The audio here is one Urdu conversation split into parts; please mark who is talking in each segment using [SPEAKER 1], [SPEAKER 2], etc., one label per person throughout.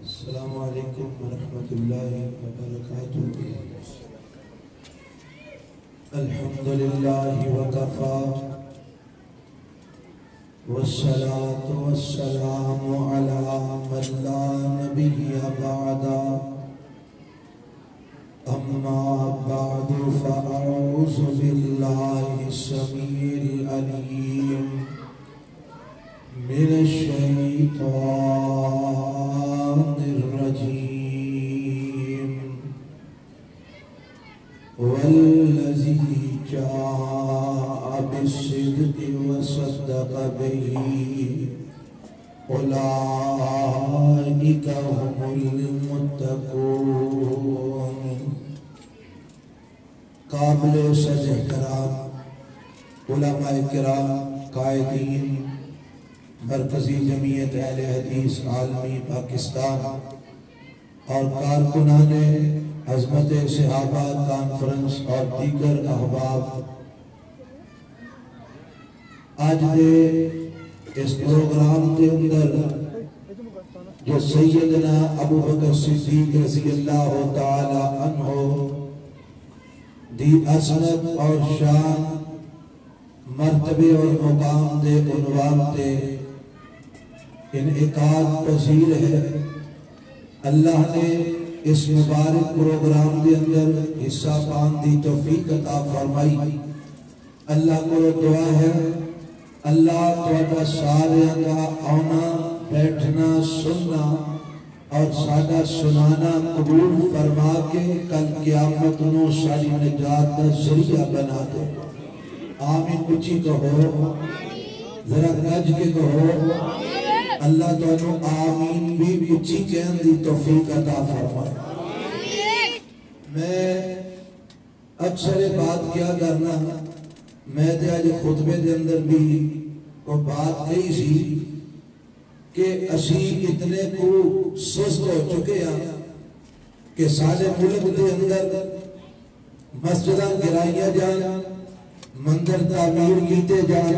[SPEAKER 1] السلام علیکم ورحمۃ اللہ وبرکاتہ۔ الحمدللہ وکفی والصلاة والسلام علی من لا نبی بعد، اما بعد فاعوذ باللہ السمیع العلیم من الشیطان الرجیم، والذی جاء بالصدق وصدق به اولئک هم المتقون۔ قابل سطح احترام علماء کرام، قائدین مرکزی جمعیت اہل حدیث عالمی پاکستان اور کارکنان عظمت صحابہ کانفرنس اور دیگر احباب، آج دے اس پروگرام کے اندر جو سیدنا ابو بکر صدیق رضی اللہ تعالی عنہ دی عظمت اور شان، مرتبے اور مقام دے عنوان دے انعقاد پذیر ہے۔ اللہ نے اس مبارک پروگرام کے اندر حصہ پان دی توفیق عطا فرمائی۔ اللہ کو دعا ہے اللہ تہاڈا سارے کا آنا بیٹھنا سننا اور ساڈا سنانا قبول فرما کے کل قیامت نو ساری نجات کا ذریعہ بنا دے۔ آمین اچھی کہو، ذرا گج کے کہو۔ اللہ تعالیٰ آمین بھی اچھی کہن دی توفیق عطا فرمائے۔ میں اکثر بات کیا کرنا، میں تے آج خطبے دے اندر بھی وہ بات کہی سی کہ اسی اتنے کو سست ہو چکے ہیں کہ سارے ملک دے اندر مسجداں گرائیاں جان، مندر تعمیر کیتے جان،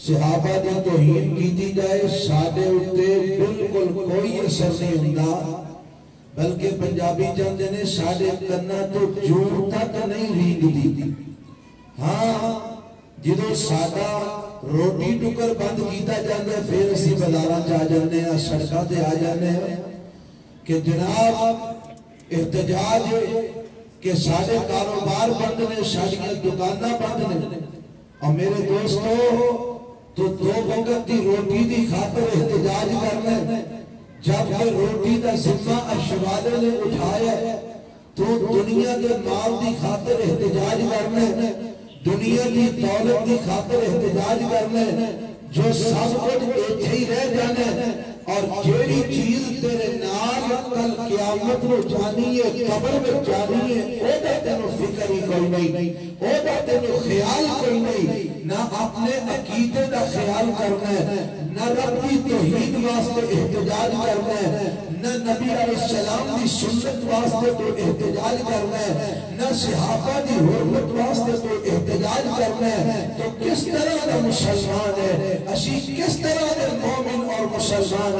[SPEAKER 1] صحابہ دی توہین کیتی جائے، ساڈے اُتے بالکل کوئی اثر نہیں ہوندا، بلکہ پنجابی چاہتے نے ساڈے کرنا تو جون تک نہیں رینگدی۔ ہاں جدو ساڈا روٹی ٹکر بند کیتا جاندے پھر اسی بازاراں چ آ جاندے ہیں، سڑکاں تے آ جاندے ہیں کہ جناب احتجاج کہ ساڈے کاروبار بند نے، ساڈیاں دکاناں بند نے۔ اور میرے دوستو تو دو وقت دی روٹی دی خاطر احتجاج کرنا ہے، جب کہ روٹی دا ذمہ اشوالے نے اٹھایا تو دنیا کے مال دی خاطر احتجاج کرنا ہے، دنیا کی دولت دی خاطر احتجاج کرنا ہے، جو سب کچھ ایتھے ہی رہ جانا ہے۔ اور جیڑی چیز تیرے نال کل قیامت میں جانی ہے، قبر میں جانی ہے، او دا تینو فکر ہی کوئی نہیں، او دا تینو خیال کوئی نہیں، نہ اپنے عقیدے دا خیال کرنا ہے، نہ رب کی توحید واسطے احتجاج کرنا ہے، نہ نبی علیہ السلام دی سنت واسطے تو احتجاج کرنا ہے، نہ صحابہ دی حرمت واسطے تو احتجاج کرنا ہے۔ تو کس طرح دا مسلمان ہے، اسی کس طرح دا مومن اور مسلمان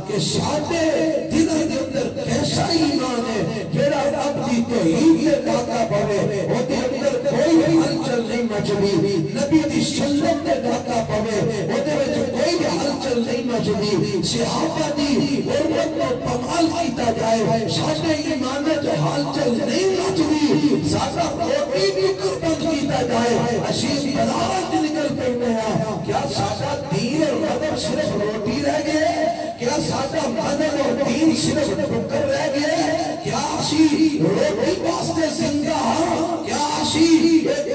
[SPEAKER 1] کہ ساڈے دلوں دے اندر کیسا ایمان ہے جیڑا رب دی توحید دے ڈاکا پوے، او دے اندر کوئی ہلچل نہیں مچدی، نبی دی سنت دے ڈاکا پوے، او دے وچ کوئی ہلچل نہیں مچدی، صحابہ دی حرمت کو پامال کیتا جائے، ساڈے ایمان وچ ہلچل نہیں مچدی، ساڈا روٹی ٹکر بند کیتا جائے، اسی بازاراں وچ نکل پیندے ہاں۔ کیا ساڈا دین اور مذہب صرف روٹی رہ گئے؟ کیا ساڈا مذہب اور دین صرف ٹکر رہ گئے؟ کیا اسی روٹی واسطے زندہ ہاں؟ کیا اسی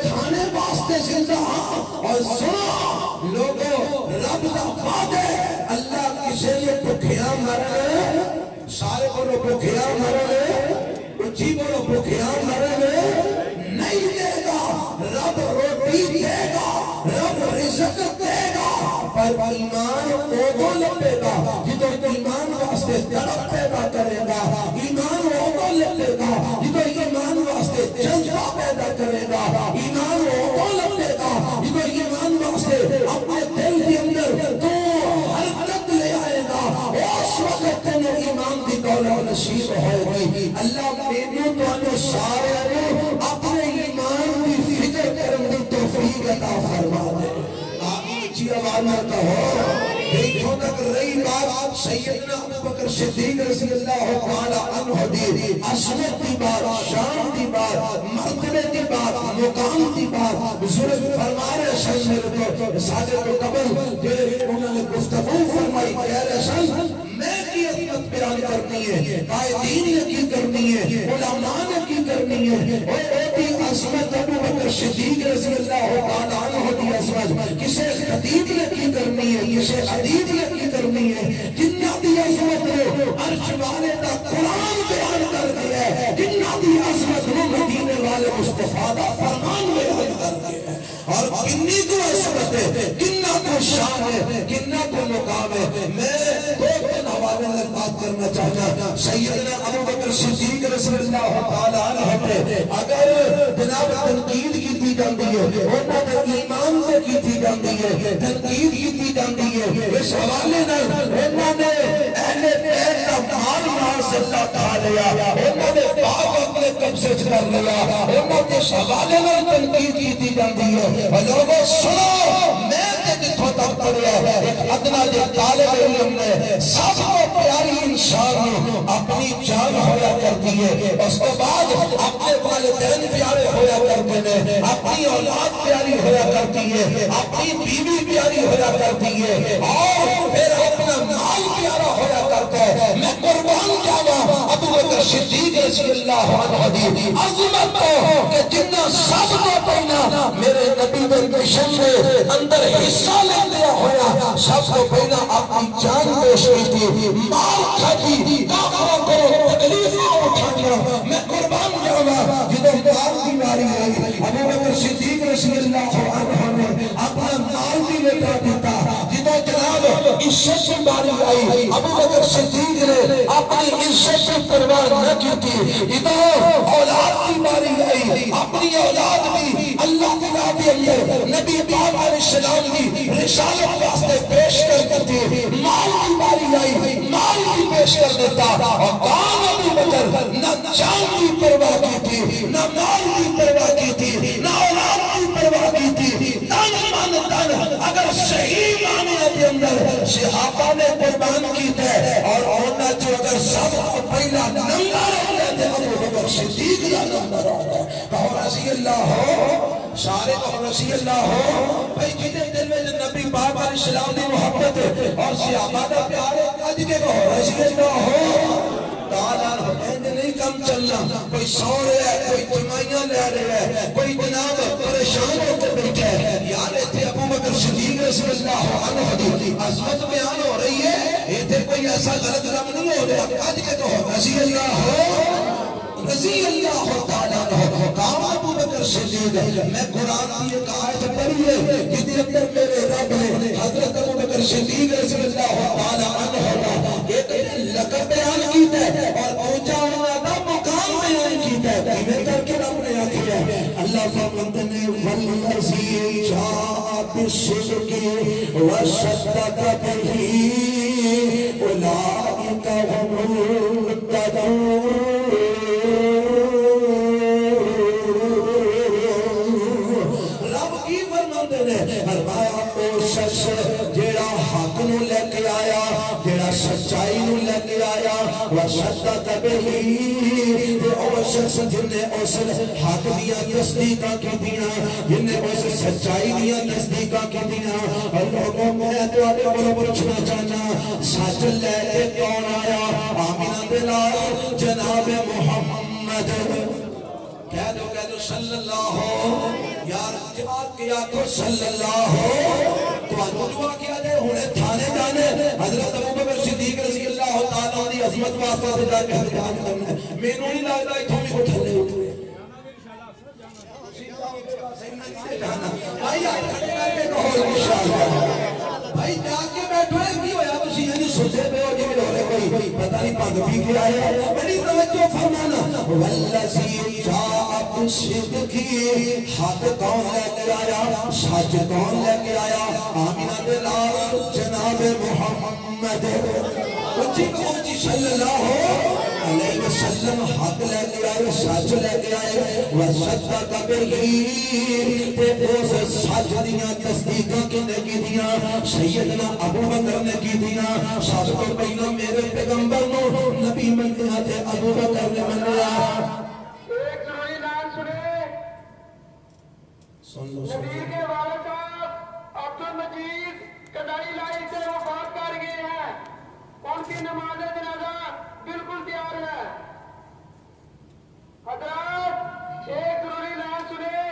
[SPEAKER 1] کھانے واسطے زندہ ہاں؟ اور سنو لوگوں، رب دا وعدہ ہے اللہ کسے لیے بھکھیاں مرے، سارے بولو بھکھیاں مرے، اچھی بولو بھکھیاں مرے نہیں دے گا، رب روٹی دے گا، رب رزق دے گا، پر ایمان اوگو لپے گا جدو ایمان واسطے تڑپ پیدا کرے گا، ایمان اوگو لپے گا جدو ایمان واسطے جذبہ پیدا کرے گا، ایمان اوگو لپے گا جدو ایمان واسطے اپنے دل کے اندر نصیب ہوئے گی. اللہ مینوں تانوں سارے نوں اپنے ایمان دی فکر کرن دی توفیق عطا فرما دے. آمین جی آواز نہ کہو. دیکھو تک رہی بات سیدنا ابوبکر صدیق رضی اللہ تعالی عنہ دی عظمت دی بات، شان دی بات، مرتبے دی بات، مقام دی بات بزرگ فرما رہے سن میرے کو ساجد کو قبل جو انہوں نے گفتگو فرمائی کہہ رہے سن میں کی عظمت بیان کرنی ہے، قائدین نے کی کرنی ہے، علماء نے کی کرنی ہے. اور دی عظمت ابوبکر صدیق رضی اللہ تعالی عنہ دی عظمت کسے خطیب نے کی کرنی ہے، کسے ادیب نے کی کرنی ہے. جنہ دی عظمت رو عرش والے دا قرآن بیان کر دیا ہے، جنہ دی عظمت رو مدینے والے مصطفیٰ دا فرمان بیان کر دیا ہے. اور کنی کو عظمت ہے، کنہ کو شان ہے، کنہ کو مقام ہے. میں دو تین حوالے میں بات کرنا چاہتا. سیدنا ابوبکر صدیق رضی اللہ تعالی عنہ پہ اگر جناب تنقید کی جاتی ہے، انہوں نے ایمان سے کی جاتی ہے، تنقید کی جاتی ہے، اس حوالے میں انہوں نے اہل بیت کا مال ناز اللہ تعالی لیا، انہوں نے باپ اپنے قبضے کر لیا، انہوں نے اس حوالے میں تنقید کی جاتی ہے. لوگوں سنو، میں جتھوں تک پڑھیا ایک ادنا جو طالب علم نے سب کو پیاری انسان اپنی جان ہویا کرتی ہے، اس کے بعد اپنے والدین پیارے ہویا کرتے ہیں، اپنی اولاد پیاری ہویا کرتی ہے، اپنی بیوی پیاری ہویا کرتی ہے، اور پھر اپنا مال پیارا ہویا کرتا ہے. میں قربان جاوا ابوبکر صدیق رضی اللہ عنہ دی عظمت کو کہ جنہ سب کو پہنا میرے نبی کے مشن میں اندر حصہ لے لیا ہویا، سب کو پہنا اپنی جان پیش کی تھی، مال کھاتی، کافروں کو تکلیفیں اٹھایا. میں قربان جاوا جدو مال کی باری آئی ابوبکر صدیق رضی اللہ عنہ نے اپنا مال بھی لٹا دیتا. جدو جناب عزت کی باری آئی ابوبکر صدیق نے اپنی عزت کی پرواہ نہ کی تھی. جدو اولاد کی باری آئی اپنی اولاد بھی اللہ کی راہ کے اندر نبی پاک علیہ السلام کی رسالت واسطے پیش کر دیتی. مال کی باری آئی مال کی پیش کر دیتا. اور کام ابو بکر نہ جان کی پرواہ کی تھی، نہ مال کی پرواہ کی تھی، نہ اولاد کی پرواہ کی تھی. تن من تن اگر صحیح معنی کے اندر صحابہ نے قربان کی تھے اور ہونا جو اگر سب کو پہلا نمبر ہوتے ابو بکر صدیق کا نمبر ہوتا ہے. کہو رضی اللہ ہو، سارے کہو رضی اللہ ہو. بھئی جنہیں دل میں نبی پاک علیہ السلام دی محبت اور صحابہ دا پیار ہے، آج کے کہو رضی اللہ ہو. تعالیٰ ہمیں نہیں کم چلنا، کوئی سو رہے ہے، کوئی جمائیاں لے رہے ہے، کوئی جناب پریشان ہو کے بیٹھے ہے. یار ایتھے ابوبکر صدیق رضی اللہ عنہ دی عظمت بیان ہو رہی ہے، ایتھے کوئی ایسا غلط کام نہیں ہو رہا. آج کے کہو رضی اللہ ہو، رضی اللہ تعالیٰ عنہ. کام ابوبکر صدیق. میں قرآن کی ایک آیت پڑھی ہے جس کے اندر میرے رب نے حضرت ابوبکر صدیق رضی اللہ تعالیٰ عنہ کا ایک لقب بیان کیتا ہے اور اونچا ہونا مقام بیان کیتا ہے. میں کر کے رب نے آتی ہے اللہ فرماتے ہیں والذی جاء بالصدق وصدق به اولئک هم المتقون. فرمایا او شخص جیڑا حق نو لے کے آیا، جیڑا سچائی نو لے کے آیا، وصدق به، او شخص جن نے اس حق دیا تصدیقاں کیتیاں، جن نے اس سچائی دیا تصدیقاں کیتیاں. اور لوگوں میں تواڈے کولوں پوچھنا چاہنا سچ لے کے کون آیا؟ آمینہ دے نال جناب محمد. کہہ دو صلی اللہ یار جواب کیا تو صلی اللہ تو آنو دعا کیا جائے ہونے تھانے جانے حضرت ابوبکر صدیق رضی اللہ تعالیٰ دی عظمت واسطہ سے جا کے حضرات کرنا ہے. میں نو نہیں لگتا ہے تھوڑی کو ٹھلے اٹھے بھائی آئی کھڑے کر کے کہو انشاءاللہ. بھائی جا کے بیٹھو ہے کی ہویا بسی یعنی سوچے پہ ہو جی میں ہو رہے کوئی پتہ نہیں پاک بھی کیا ہے. میری توجہ فرمانا والذی جاء بالصدق، حق کون لے کے آیا، سچ کون لے کے آیا؟ آمینہ دے نال جناب محمد. اچھی کہو جی صلی اللہ ہو. علیہ وسلم حق لے کے آئے سچ لے کے آئے وصدق بہ تے اس سچ دیاں تصدیقاں کنے کیتیاں سیدنا ابو بکر نے کیتیاں سب تو پہلا میرے پیغمبر نو نبی منیا تے ابو بکر نے منیا
[SPEAKER 2] ایک ضروری اعلان سن لو نبی کے والد صاحب عبد المجید کدائی لائی سے وفات کر گئے ہیں ان کی نماز جنازہ بالکل تیار ہے حضرات ایک ضروری اعلان سنے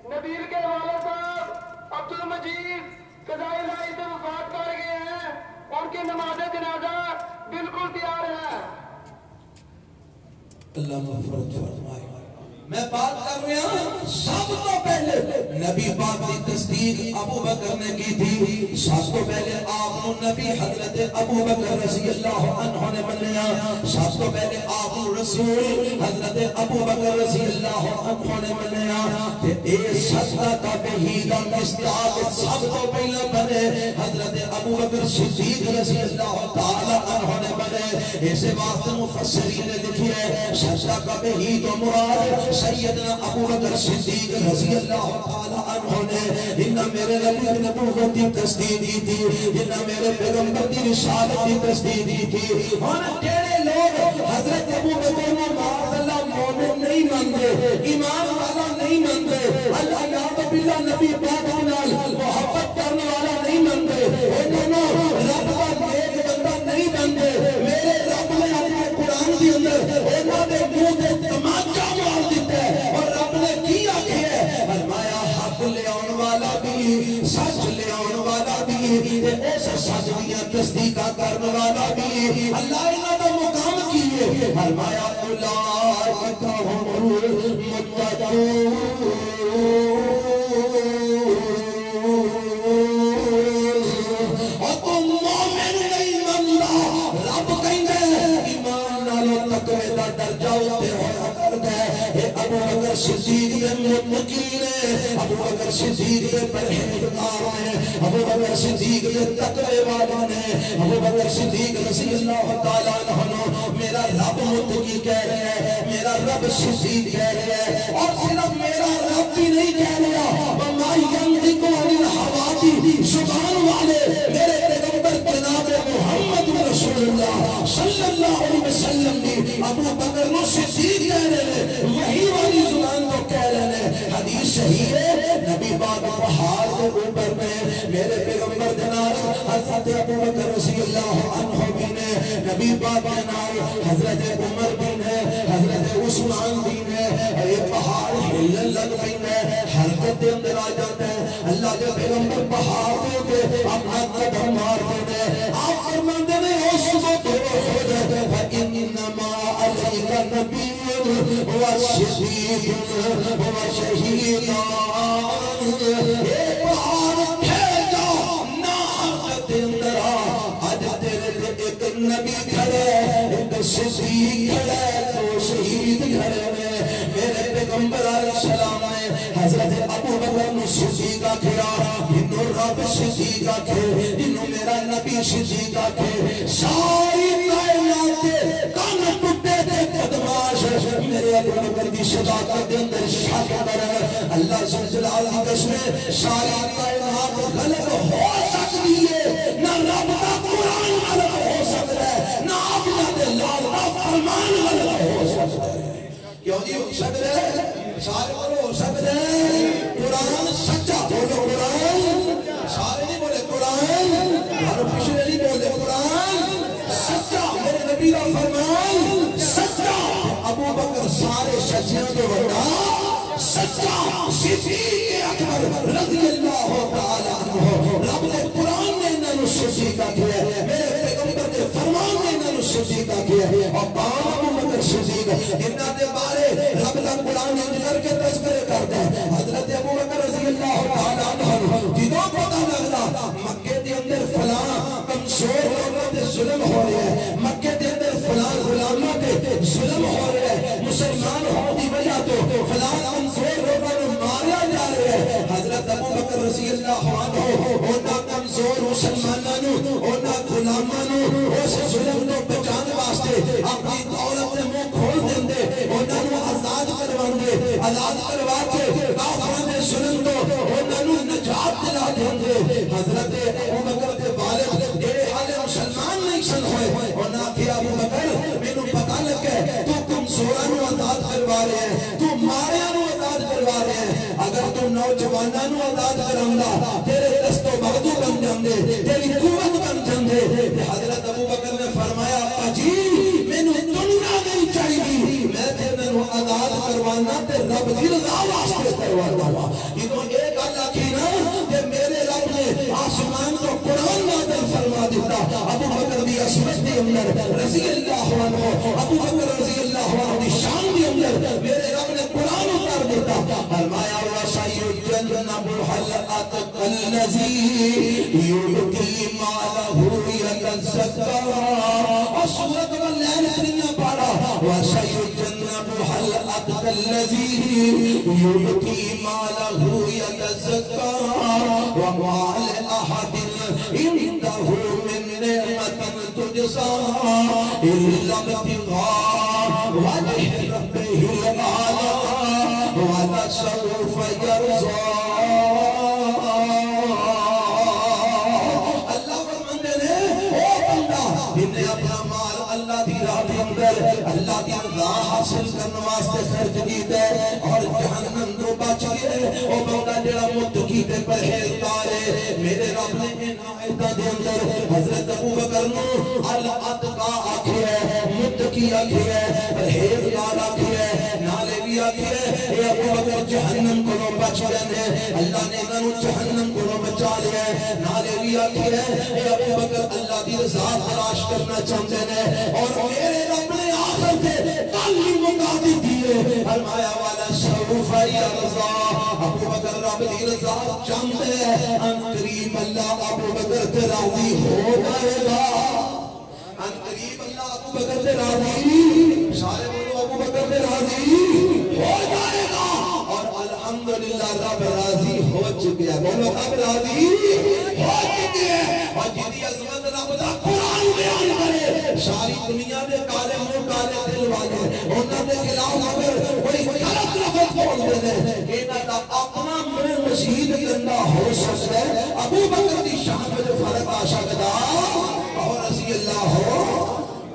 [SPEAKER 2] نبیل کے والد صاحب عبد المجید کدائی لائی سے وفات کر گئے ہیں ان کی نماز جنازہ بالکل تیار ہے
[SPEAKER 1] اللہ مغفرت فرمائے میں بات کر رہا ہوں سب تو پہلے نبی پاک کی تصدیق ابو بکر نے کی تھی سب تو پہلے آپ کو نبی حضرت ابو بکر رضی اللہ عنہ نے منیا سب تو پہلے آپ کو رسول حضرت ابو بکر رضی اللہ عنہ نے منیا کہ اے صدق بہ دا مصداق سب تو پہلے بنے حضرت ابو بکر صدیق رضی اللہ تعالی عنہ نے بنے اسے واسطے مفسرین نے لکھی ہے صدق بہ تو مراد سیدنا ابو بکر صدیق رضی اللہ تعالی عنہ نے انہاں میرے نبی کی نبوت کی تصدیق کی تھی انہاں میرے پیغمبر کی رسالت کی تصدیق کی تھی اور کیڑے لوگ حضرت ابو بکر کو معاذ اللہ مومن نہیں مانتے ایمان والا نہیں مانتے اللہ یاد باللہ نبی پاک نال محبت کرنے والا نہیں مانتے انہوں رب کا نیک بندہ نہیں مانتے میرے رب نے اپنے قرآن کے اندر انہوں نے منہ تے تماچا مار دیتا ہے اور رب نے کی آگے ہے فرمایا حق لے آن والا بھی سچ لے آن والا بھی اس سچ دیا تصدیقہ کرنے والا بھی اللہ انہوں نے مقام کیے فرمایا اولئک هم المتقون اور تم مومن نہیں مندا رب کہندے ایمان نال تقوی دا درجہ ہوتے ہویا کردا ہے ابو بکر صدیق دے متقین ابو بکر صدیق دے پرہیزگار نے ابو بکر صدیق دے تقوی والے نے ابو بکر صدیق رضی اللہ تعالی عنہ میرا رب متقی کہہ رہا ہے میرا رب صدیق کہہ رہا ہے اور صرف میرا رب بھی نہیں کہہ رہا وما ينطق عن الهوى زبان والے میرے پیغمبر جناب محمد رسول اللہ صلی اللہ علیہ وسلم بھی ابو بکر نو صدیق کہہ رہے ہیں وہی والی زبان کو کہہ رہے ہیں حدیث صحیح ہے نبی پاک پہاڑ کے اوپر میں میرے پیغمبر جناب حضرت ابو بکر رضی اللہ عنہ بھی نے نبی پاک جناب حضرت عمر بھی نے حضرت عثمان بھی نے یہ پہاڑ ہلن لگ پئی ہے حرکت دے اندر آ جاتا ہے اللہ کے پیغمبر پہاڑ دے اپنا قدم مارتے ہیں آپ فرماتے ہیں اس وقت خود فَإِنَّمَا عَلَيْكَ نَبِيٌّ وَشَهِيدٌ اے پہاڑ پھیل جا نہ حرکت دے اندر آ آج تیرے لئے ایک نبی کھڑے ایک صدیق کھڑے تو شہید کھڑے میرے پیغمبر علیہ السلام نے حضرت ابو بکر نے صدیق کھڑا انہوں رب صدیق کھڑے انہوں میرا نبی صدیق کھڑے ساری کائنات کے کان ٹوٹے تھے بدماش میرے ابو بکر کی صداقت کے اندر شک کرے اللہ جلال کی قسم ساری کائنات غلط ہو سکتی ہے نہ رب کا قرآن غلط ہو سکتا ہے نہ اپنا دلال کا فرمان غلط ہو سکتا ہے کیوں نہیں ہو سکتا ہے سارے بولو ہو سکتا ہے قرآن سچا بولو قرآن سارے نہیں بولے قرآن اور پچھلے نہیں بولے قرآن سچا میرے نبی کا فرمان سچا ابو بکر سارے سچیاں تو بڑا سچا صدیق اکبر رضی اللہ تعالی عنہ رب نے قرآن نے انہوں صدیقہ کیا میرے پیغمبر کے فرمان نے انہوں صدیقہ کیا اور کام ابو بکر صدیق انہوں نے بارے رب کا قرآن انجر کے تذکرے کرتا ہے حضرت ابو بکر رضی اللہ تعالی عنہ جنہوں پتہ لگنا مکہ دے اندر فلاں کمزور لوگوں دے ظلم ہو رہے ہیں مکہ دے اندر فلاں غلاموں دے ظلم ہو رہے ہیں مسلمان ہو دی وجہ تو فلاں کمزور لوگوں نے ماریا جا رہے ہیں حضرت ابو بکر رضی اللہ عنہ انہاں کمزور مسلمانوں انہاں غلاموں اس ظلم کو بچانے واسطے اپنی دولت نوجوانوں نو آزاد کراندا تیرے دستو بازو بن جاندے تیری قوت بن جاندے حضرت ابوبکر نے فرمایا ابا جی مینوں دنیا نہیں چاہیے میں تیرے نو آزاد کروانا تے رب دی رضا واسطے کروانا وا جدوں اے گل آکھی نا تے میرے رب نے آسمان تو قرآن نازل فرما دیتا ابوبکر دی عصمت دے اندر رضی اللہ عنہ ابوبکر رضی اللہ عنہ دی شان دے اندر میرے رب نے قرآن اتار دیتا فرمایا وَسَيُجَنَّبُ الْأَتْقَى الَّذِي يُؤْتِي مَالَهُ يَتَزَكَّىٰ اور سورۃ اللیل اتنیاں پارا وَسَيُجَنَّبُ الْأَتْقَى الَّذِي يُؤْتِي مَالَهُ يَتَزَكَّىٰ وَمَا لِأَحَدٍ عِندَهُ مِن نِّعْمَةٍ تُجْزَىٰ إِلَّا ابْتِغَاءَ وَجْهِ رَبِّهِ الْأَعْلَىٰ وَلَسَوْفَ يَرْضَىٰ اللہ فرماندے نے او بندہ جن نے اپنا مال اللہ دی راہ دے اندر اللہ دی رضا حاصل کرنے واسطے خرچ کیتا ہے اور جہنم تو بچ گئے او بندہ جڑا متقی تے پرہیزگار ہے میرے رب نے ان آیتاں دے اندر حضرت ابوبکر نو الاتقا آکھیا ہے متقی آکھیا ہے پرہیزگار آکھیا ہے نالے بھی آکھیا ہے اے ابوبکر جہنم کو بچ گئے ہیں اللہ نے انہاں نو جہنم کو بچا لیا ہے نالے بھی آکھیا ہے اے ابوبکر اللہ دی رضا تلاش کرنا چاہتے ہیں اور میرے رب نے آخر سے کل ہی مکا دی ہے فرمایا والا سوف یرضا ابوبکر رب دی رضا چاہتے ہیں ان قریب اللہ ابوبکر تے راضی ہو جائے گا ان قریب اللہ ابوبکر تے راضی سارے بولو ابوبکر تے راضی ہو جائے گا اور الحمدللہ رب راضی ہو چکے ہیں بولو رب راضی ہو چکے ہیں اور جدی عظمت رب دا قرآن بیان کرے ساری دنیا دے کالے منہ کالے دل والے انہاں دے خلاف اگر کوئی غلط لفظ بول دے دے انہاں دا اپنا منہ مزید گندا ہو سکتا ہے ابوبکر دی شان وچ فرق آ سکدا اور رضی اللہ ہو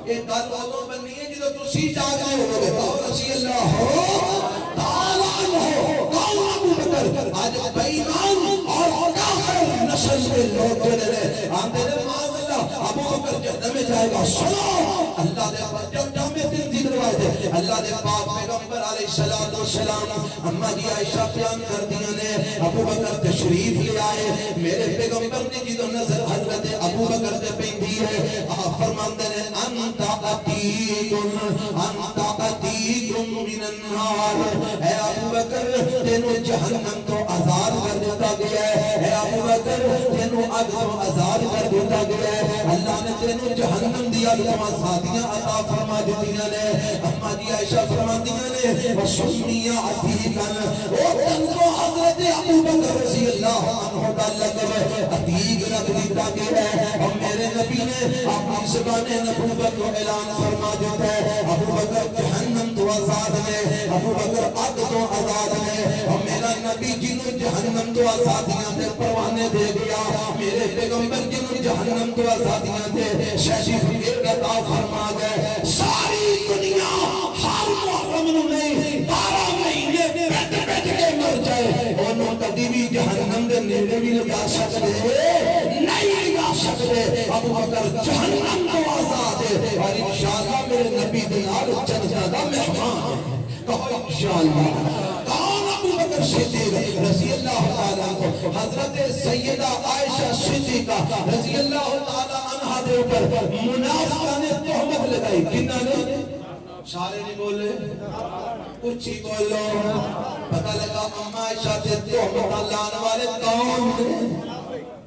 [SPEAKER 1] یہ گل ادوں بننی ہے جدوں تسی جاگ رہے ہوگے اور رضی اللہ ہو تعالی ہو کون ابوبکر آج بے ایمان اور کافر نسل کے لوگ جڑے آندے نے معاذ اللہ ابوبکر جہنم میں جائے گا سنو اللہ دے جب جامع دل دی روایت ہے اللہ دے پاک پیغمبر علیہ الصلوۃ والسلام اما جی عائشہ بیان کر دیا نے ابوبکر تشریف لے آئے میرے پیغمبر نے جدوں نظر حضرت ابوبکر تے پیندی ہے آپ فرماندے نے انت عتیق من النار اے ابوبکر تینوں جہنم تو آزاد کر دیتا گیا ہے اے ابوبکر تینوں آگ تو آزاد کر دیتا گیا ہے اللہ نے تینوں جہنم دی آگ تو آزادیاں عطا فرما دیتیاں نے اما جی عائشہ فرماندیاں نے وسمی عتیقا او تن کو حضرت ابوبکر رضی اللہ عنہ کا لقب عتیق رکھ دیتا گیا ہے اور میرے نبی نے اپنی زبان نبوت کو اعلان فرما دیتا ہے ابوبکر جہنم تو آزاد ہے ابوبکر آگ تو آزاد ہے اور میرا نبی جنہوں جہنم تو آزادیاں دے پروانے دے گیا میرے پیغمبر جنہوں جہنم تو آزادیاں دے شہشی فکر عطا فرما گئے ساری دنیا ہر محرم نہیں 12 مہینے بیٹھ بیٹھ کے مر جائے انہوں کبھی بھی جہنم دے نیڑے بھی لے جا سکتے نہیں لے جا سکتے ابوبکر جہنم تو آزاد ہے اور انشاءاللہ میرے نبی دلال جنت دا مہمان ہے کہو انشاءاللہ کون ابوبکر صدیق رضی اللہ تعالیٰ عنہ حضرت سیدہ عائشہ صدیقہ رضی اللہ تعالیٰ عنہ دے اوپر منافقہ نے تہمت لگائی کنہ نے سارے نہیں بولے کچھ ہی بولو پتہ لگا اما عائشہ تے تہمت لانے والے کون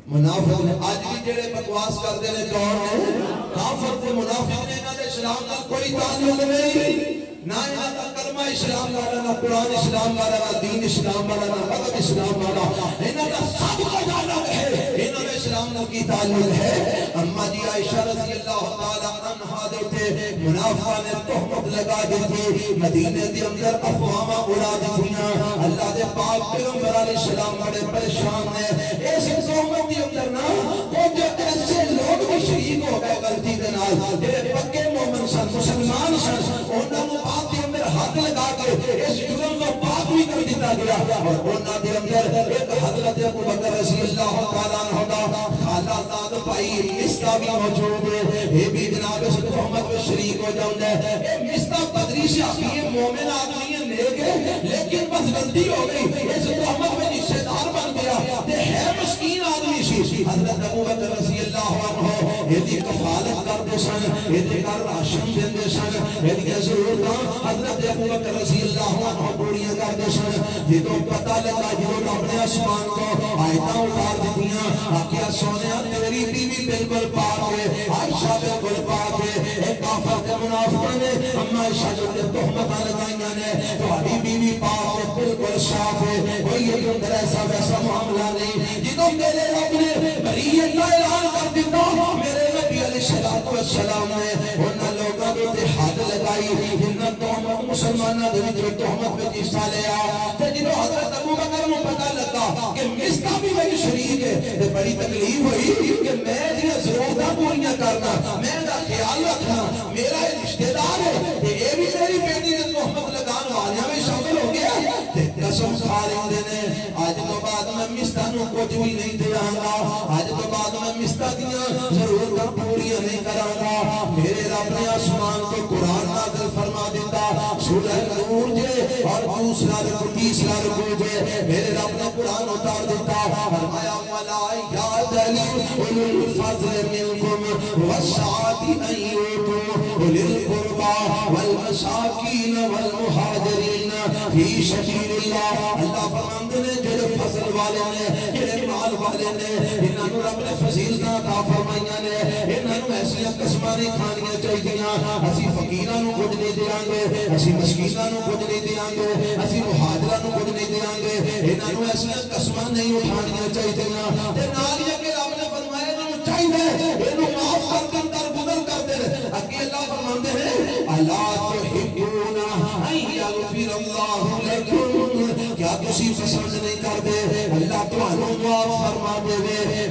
[SPEAKER 1] منافق نے آج بھی جڑے بکواس کرتے ہیں کون ہے کافر تے منافق نے انہاں دے اسلام نال کوئی تعلق نہیں نہ انہاں دا کلمہ اسلام والا نہ قرآن اسلام والا نہ دین اسلام والا نہ مذہب اسلام والا انہاں دا سب کو تعلق ہے انہاں دا اسلام نال کی تعلق ہے اما جی عائشہ رضی اللہ تعالی عنہا دے تے منافقہ نے تہمت لگا دی مدینے دے اندر افواہاں اڑا دتیاں اللہ دے پاک پیغمبر علیہ السلام بڑے پریشان نے اس تہمت دے اندر نا کچھ ایسے لوگ بھی شریک ہو گئے غلطی دے نال جڑے پکے مومن سن مسلمان سن انہاں نوں بات دے اندر ہاتھ لگا کے اس جرم کو پاک بھی کر دیتا گیا اور انہاں دے اندر ایک حضرت ابو بکر رضی اللہ تعالیٰ عنہ دا خالہ زاد بھائی مصطح بھی موجود ہے، یہ بھی جناب اس تہمت میں شریک ہو جاؤں ہے۔ یہ مصطح بدری صحابی ہے، مومن آدمی ہے، نیک ہے، لیکن بس غلطی ہو گئی، اس تہمت میں حصے دار بن گیا، تے ہے مسکین آدمی سی۔ حضرت ابو بکر رضی اللہ عنہ یہ دی کفالت کرتے سن، یہ دی کر راشن دیندے سن، یہ دی ضرورتاں حضرت ابو بکر رضی اللہ عنہ پوریاں کرتے سن۔ جدوں پتہ لگا، جدوں رب نے آسمان کو آیتاں اتار دتیاں، آخیا سونیا تیری بیوی بالکل پاک ہے، عائشہ بالکل پاک ہے، ایک کافر تے منافقاں نے اما عائشہ جو تہمتاں لگائیاں نے، تہاڈی بیوی پاک ہے، بالکل صاف ہے، کوئی یہ اندر ایسا ویسا معاملہ نہیں۔ جدوں میرے رب نے بریت کا اعلان کر دیتا، میرے نبی علیہ السلام نے انہاں لوگاں دے حد لگائی جنہاں تہمت مسلماناں دے وچ تہمت وچ حصہ لیا۔ تے جدوں حضرت ابو بکر نوں پتہ لگا کہ مصطح بھی وچ شریک ہے، تے بڑی تکلیف ہوئی کہ میں جڑیاں ضرورتاں پوریاں کرنا، میں دا خیال رکھنا، میرا رشتہ دار ہے تے اے بھی میری بیٹی دے تہمت لگان والیاں میں شامل ہو گیا۔ تے قسم کھا لیندے نے اج تو بعد میں مصطح نوں کچھ بھی نہیں دیاں گا، اج تو بعد میں مصطح دیاں ضرورتاں پوریاں نہیں کراں گا۔ میرے رب نے آسمان کو قرآن نازل فرما دیتا، سورہ نور جے اور دوسرا رکوع تیسرا رکوع جے، میرے رب نے قرآن اتار دیتا، فرمایا وَلَا يَأْتَلِ أُولُو الْفَضْلِ مِنْكُمْ وَالسَّعَةِ أَنْ يُؤْتُوا أُولِي الْقُرْبَى وَالْمَسَاكِينَ وَالْمُهَاجِرِينَ فِي سَبِيلِ اللَّهِ۔ اللہ فرماندے نے جڑے فضل والے نے، جڑے مال والے نے، انہاں نوں رب نے فضیلتاں عطا فرمائیاں نے، انہاں نوں ایسیاں قسماں نہیں کھانیاں چاہیدیاں، اسی فقیراں نوں کچھ نہیں دیاں گے، اسی مسکیناں نوں کچھ نہیں دیاں گے، اسی مہاجراں نوں کچھ نہیں دیاں گے، انہاں نوں ایسیاں قسماں نہیں اٹھانیاں چاہیدیاں۔ تے نال ہی کہ رب نے فرمایا انہاں چاہیے اینوں معاف کر کے درگزر کر دے۔ اگے اللہ فرماندے ہیں الا تحبون ان یغفر اللہ لکم، کیا تسی پسند نہیں کردے اللہ تانوں معاف فرما دے۔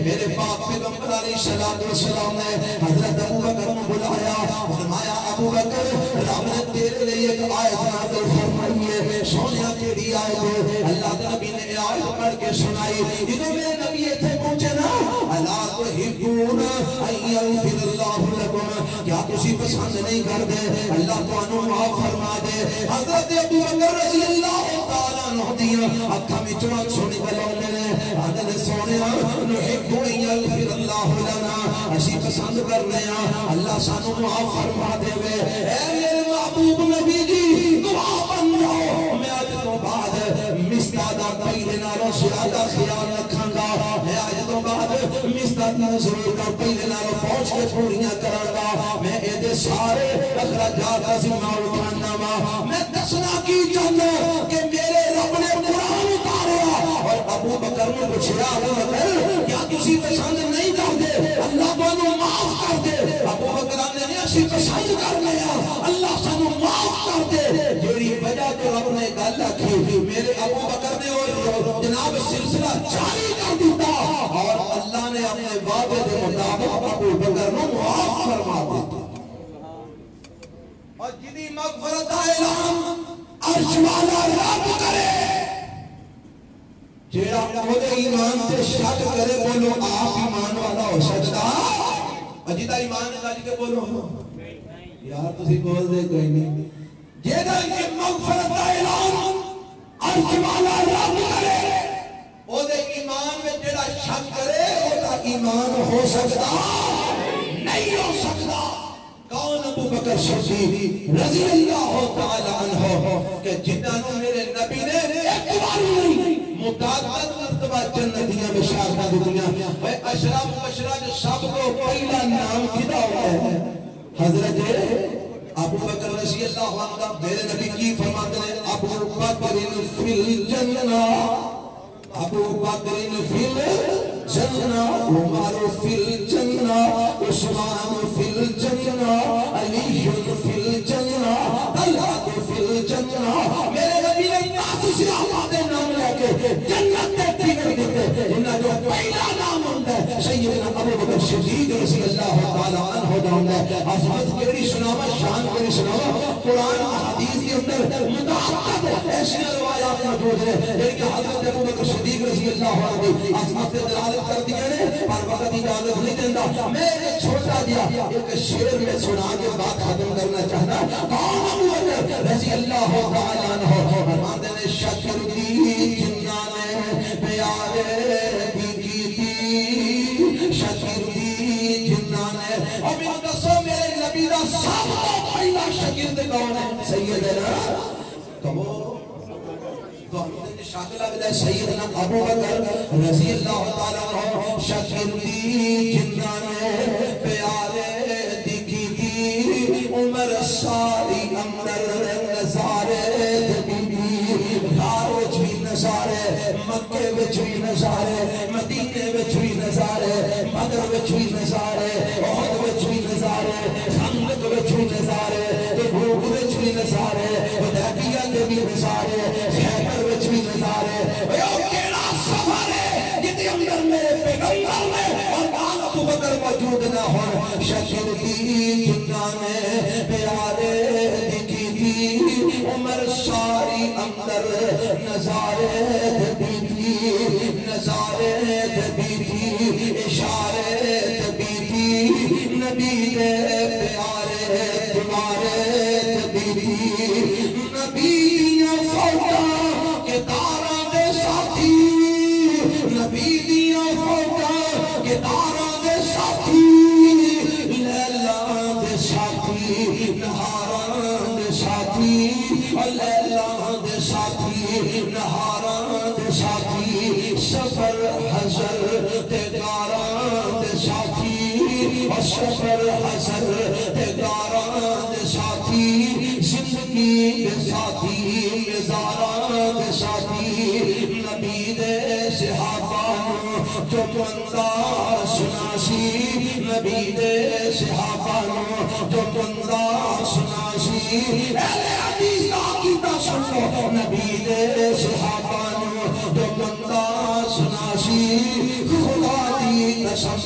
[SPEAKER 1] میرے پاک پیغمبر علیہ السلام نے حضرت ابو بکر کو بلایا، فرمایا ابو بکر رب نے تیرے لیے ایک آیت نازل فرمائی ہے، سونیا کیڑی آیت ہے؟ اللہ کے نبی نے آیت پڑھ کے سنائی۔ جدوں میرے نبی ایتھے پہنچے نا، الا تحبون ان یغفر اللہ لکم، کیا تسی پسند نہیں کردے اللہ تانوں معاف فرما دے۔ حضرت ابو بکر رضی اللہ تعالیٰ عنہ دیاں اکھاں وچوں آنسو نکل آندے نے، آندے نے سونیا نحب ان یغفر اللہ لنا، اسی پسند کرنے ہاں اللہ سانوں معاف فرما دے۔ اے میرے محبوب نبی جی دعا بن جاؤ، میں اج تو بعد مصطح دا پہلے نالوں زیادہ خیال رکھاں گا، میں اج تو بعد مصطح دی ضرورتاں پہلے نالوں پہنچ کے پوریاں کراں گا، میں اے دے سارے اخراجات دا ذمہ اٹھانا وا۔ میں دسنا کی چاہنا کہ میرے رب نے قرآن اتاریا اور ابو بکر نے پوچھا ابو بکر کیا تسی پسند نہیں کردے اللہ تانوں معاف کر دے؟ ابو بکر نے نہیں اسی پسند کر لیا، اللہ سانوں معاف کر دے۔ جیڑی وجہ تو رب نے گل آکھی، میرے ابو بکر نے اور جناب سلسلہ جاری کر دیتا اور اللہ نے اپنے وعدے کے مطابق ابو بکر نو معاف فرما دیتا۔ اور جدی مغفرت کا اعلان عرش والا رب کرے، جیڑا اودے ایمان تے شک کرے، بولو آپ ایمان والا ہو سکتا؟ اور جیڑا ایمان نکال کے بولو یار تسی بول دے کوئی نہیں۔ جیڑا مغفرت کا اعلان عرش والا رب کرے، اودے ایمان میں جیڑا شک کرے اودا ایمان ہو سکتا نہیں ہو سکتا۔ کون ابو بکر صدیق رضی اللہ تعالی عنہ کہ جنہوں میرے نبی نے ایک بار نہیں متعدد مرتبہ جنتیاں بشارتاں دتیاں۔ وہ اشرا مبشرہ جو سب کو پہلا نام کدا ہوتا ہے حضرت ابو بکر رضی اللہ عنہ۔ میرے نبی کی فرماتے ہیں ابو بکر فی الجنہ، ابو بکر فی الجنہ، عمر فی الجنہ، عثمان فی الجنہ، علی فی الجنہ، طلحہ فی الجنہ۔ میرے نبی نے ناس صحابہ دے نام لے کے جنت دے ٹکٹ دیتے، انہاں جو پہلا نام ہوندا ہے سیدنا ابو بکر صدیق رضی اللہ تعالی عنہ داؤں عظمت کیڑی سناوا شان کیڑی سناوا قرآن حدیث کے اندر متعدد ایسی روایات موجود ہیں کہ حضرت ابو بکر صدیق رضی اللہ عنہ عظمت پہ دلالت کر دیا نے پر وقت اجازت نہیں دیتا میں ایک چھوٹا دیا ایک شعر میں سنا کے بات ختم کرنا چاہتا کون ابو بکر رضی اللہ تعالی عنہ فرماتے ہیں شکر دی جنہ نے پیارے دی کی شکر دی جنہ نے اور میں دسو میرے نبی دا سب تو پہلا شاگرد کون ہے سیدنا تو ہم نے شاکل لگتا ہے سیدنا ابو بکر رضی اللہ تعالیٰ عنہ شکر دی جنہ نے پیارے دیکھی دی عمر ساری اندر نظارے دی غاروچ بھی نظارے مکے وچ بھی نظارے مدینے وچ بھی نظارے بدر وچ بھی نظارے احد وچ بھی نظارے خندق وچ بھی نظارے تبوک وچ بھی نظارے حدیبیہ دے بھی نظارے خیبر وچ بھی نظارے او کیڑا سفر ہے جتے اندر میرے پیغمبر نے اور آن ابو بکر موجود نہ ہو شکر دی جنہ نے پیارے دکھی دی عمر ساری اندر نظارے دی تھی نظارے دی تھی اشارے دی تھی نبی دے پیارے تمہارے دی تھی نبی دیاں فوٹا کے تاراں دے ساتھی نبی دیاں فوٹا کے تاراں دے ساتھی لیلا دے ساتھی نہاراں دے ساتھی لیلا دے ساتھی نہاراں دے ساتھی سفر حضر تے گاراں دے ساتھی اور سفر حضر تے گاراں دے ساتھی زندگی دے ساتھی مزاراں دے ساتھی نبی دے صحابہ جو بندہ سناسی نبی دے صحابہ جو بندہ سناسی اہل حدیث دا عقیدہ سنو نبی دے صحابہ جو بندہ سناسی خدا دی قسم